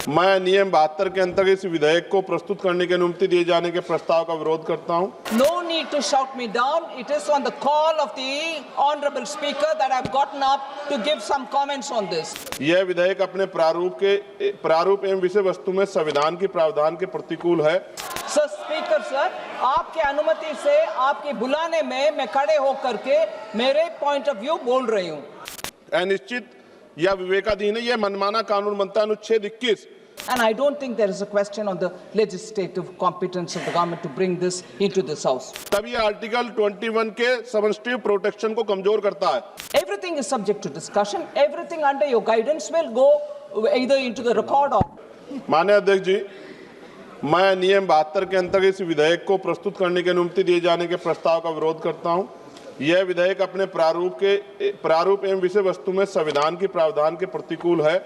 मैं नियम 72 के अंतर्गत इस विधेयक को प्रस्तुत करने की अनुमति दिए जाने के प्रस्ताव का विरोध करता हूं। No need to shout me down. It is on the call of the honorable speaker that I've gotten up to give some comments on this. यह विधेयक अपने प्रारूप एवं विषय वस्तु में संविधान के प्रावधान के प्रतिकूल है। सर स्पीकर सर, आपके अनुमति से आपके बुलाने में मैं खड़े होकर के मेरे पॉइंट ऑफ व्यू बोल रही हूँ। अनिश्चित या विवेकाधीन है, यह मनमाना कानून बनता है। अनुच्छेद 21। And I don't think there is a question on the legislative competence of the government to bring this into this house. तब यह आर्टिकल 21 के सबस्टिट्यूट प्रोटेक्शन को कमजोर करता है। Everything is subject to discussion. Everything under your guidance will go either into the record or. माननीय अध्यक्ष जी, मैं नियम 72 के अंतर्गत इस विधेयक को प्रस्तुत करने की अनुमति दिए जाने के प्रस्ताव का विरोध करता हूं। यह विधेयक अपने प्रारूप एवं विषय वस्तु में संविधान के प्रावधान के प्रतिकूल है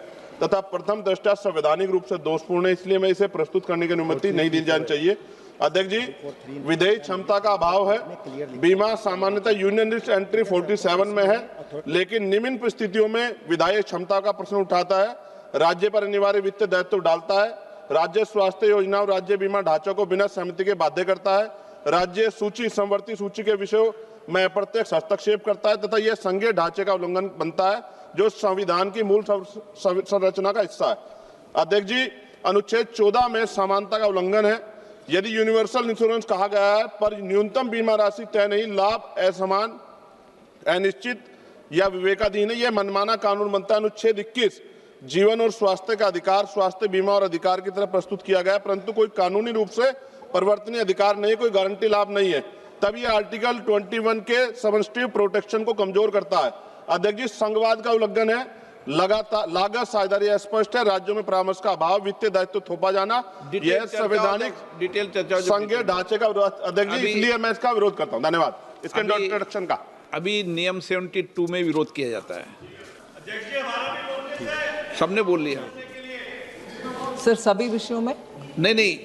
तथा प्रथम दृष्टया संवैधानिक रूप से दोषपूर्ण है, इसलिए मैं इसे प्रस्तुत करने की अनुमति नहीं दी जानी चाहिए। अध्यक्ष जी, विधेयक क्षमता का अभाव है। बीमा सामान्यतः यूनियन लिस्ट एंट्री 47 में है, लेकिन निम्न परिस्थितियों में विधायक क्षमता का प्रश्न उठाता है, राज्य पर अनिवार्य वित्तीय दायित्व डालता है, राज्य स्वास्थ्य योजना और राज्य बीमा ढांचों को बिना सहमति के बाध्य करता है, राज्य सूची समवर्ती सूची के विषयों में अप्रत्यक्ष हस्तक्षेप करता है तथा यह संघीय ढांचे का उल्लंघन बनता है जो संविधान की मूल संरचना का हिस्सा है। अध्यक्ष जी, अनुच्छेद 14 में समानता का उल्लंघन है। यदि यूनिवर्सल इंश्योरेंस कहा गया है पर न्यूनतम बीमा राशि तय नहीं, लाभ असमान, अनिश्चित या विवेकाधीन है, यह मनमाना कानून बनता है। अनुच्छेद 21 जीवन और स्वास्थ्य का अधिकार स्वास्थ्य बीमा और अधिकार की तरह प्रस्तुत किया गया है, परंतु कोई कानूनी रूप से परिवर्तनीय अधिकार नहीं, कोई गारंटी लाभ नहीं है। तब यह आर्टिकल 21 के सबस्टिट्यूट प्रोटेक्शन को कमजोर करता है। अध्यक्ष जी, संघवाद का उल्लंघन है। लगातार लागत साझेदारी स्पष्ट है, राज्यों में परामर्श का अभाव, वित्तीय दायित्व थोपा जाना, यह संवैधानिक डिटेल चर्चा संघीय ढांचे का विरोध। अध्यक्ष जी, इसलिए मैं इसका विरोध करता हूं। धन्यवाद। इसके इंट्रोडक्शन का अभी नियम 72 में विरोध किया जाता है। सबने बोल लिया सर, सभी विषयों में नहीं,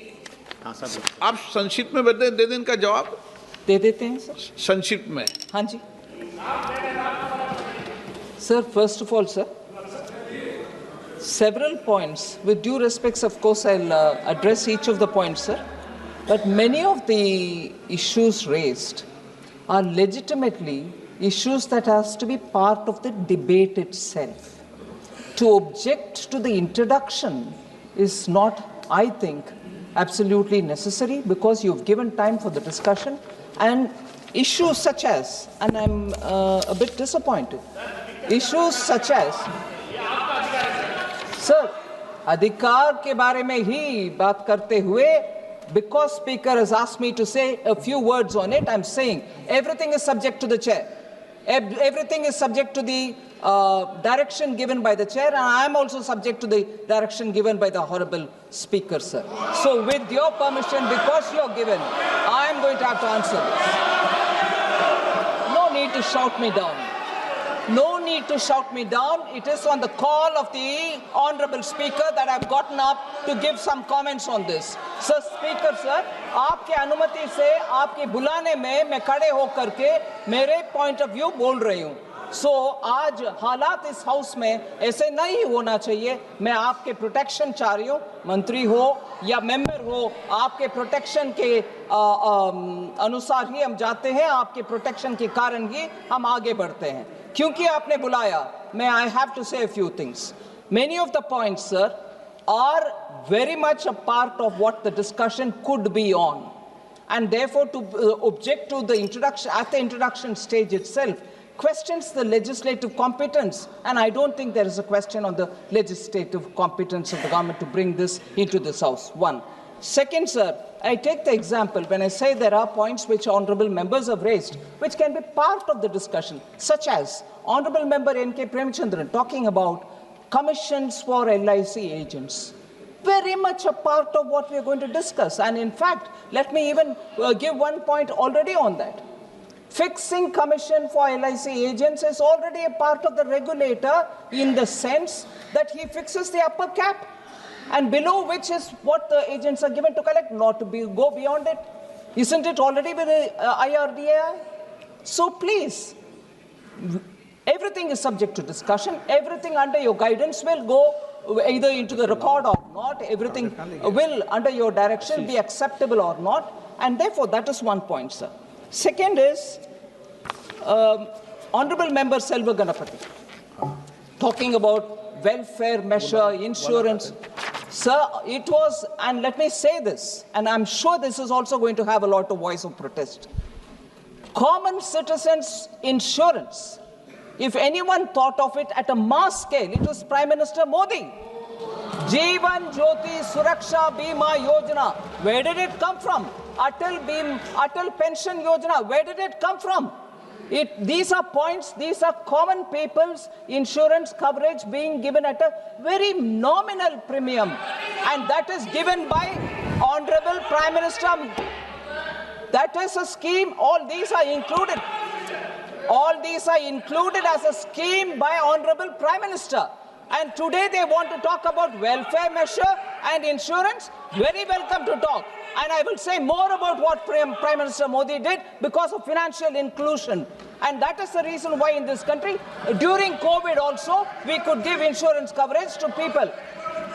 आप संक्षिप्त में दे दें इनका जवाब दे देते हैं सर। संक्षिप्त में। हाँ जी sir, first of all sir, several points, with due respects of course I'll address each of the points sir, but many of the issues raised are legitimately issues that has to be part of the debate itself. To object to the introduction is not, I think, absolutely necessary because you've given time for the discussion and issues such as, and I'm a bit disappointed, issues such as, sir, अधिकार के बारे में ही बात करते हुए, because speaker has asked me to say a few words on it, I'm saying everything is subject to the chair. Everything is subject to the direction given by the chair, and I am also subject to the direction given by the honorable speaker, sir. So with your permission, because you are given, I am going to have to answer this. No need to shout me down. No need to shout me down. It is on the call of the honorable speaker that I've gotten up to give some comments on this. Sir, speaker sir, आपके अनुमति से आपके बुलाने में मैं खड़े होकर के मेरे पॉइंट ऑफ व्यू बोल रही हूँ। सो आज हालात इस हाउस में ऐसे नहीं होना चाहिए। मैं आपके प्रोटेक्शन चाह रही हूँ, मंत्री हो या मेंबर हो, आपके प्रोटेक्शन के अनुसार ही हम जाते हैं, आपके प्रोटेक्शन के कारण ही हम आगे बढ़ते हैं। क्योंकि आपने बुलाया, मैं आई हैव टू से a few things. Many of the points, sir, are very much a part of what the discussion could be on, and therefore to object to the introduction at the introduction stage itself questions the legislative competence, and I don't think there is a question on the legislative competence of the government to bring this into this house. One. Second, sir, I take the example when I say there are points which honorable members have raised which can be part of the discussion, such as honorable member N.K. Premchandran talking about commissions for LIC agents. Very much a part of what we are going to discuss, and in fact, let me even give one point already on that. Fixing commission for LIC agents is already a part of the regulator in the sense that he fixes the upper cap, and below which is what the agents are given to collect, not to go beyond it. Isn't it already with the IRDAI? So please, everything is subject to discussion. Everything under your guidance will go either into the record or not. not, everything will, under your direction, be acceptable or not. And therefore, that is one point, sir. Second is, Honorable Member Selva Ganapathy, talking about welfare measure, insurance. Sir, it was, and let me say this, and I'm sure this is also going to have a lot of voice of protest. Common citizens' insurance, if anyone thought of it at a mass scale, it was Prime Minister Modi. Jeevan Jyoti Suraksha Bima Yojana, where did it come from? Atal Pension Yojana, where did it come from? These are points, these are common people's insurance coverage being given at a very nominal premium. And that is given by Honorable Prime Minister. That is a scheme, all these are included. All these are included as a scheme by Honorable Prime Minister. And today they want to talk about welfare measure and insurance. Very welcome to talk. And I will say more about what Prime Minister Modi did because of financial inclusion. And that is the reason why in this country, during COVID also, we could give insurance coverage to people.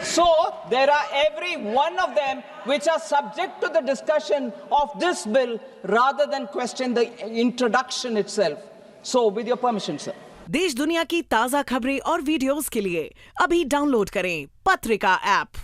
So there are every one of them which are subject to the discussion of this bill rather than question the introduction itself. So with your permission, sir. देश दुनिया की ताज़ा खबरें और videos के लिए अभी download करें पत्रिका ऐप।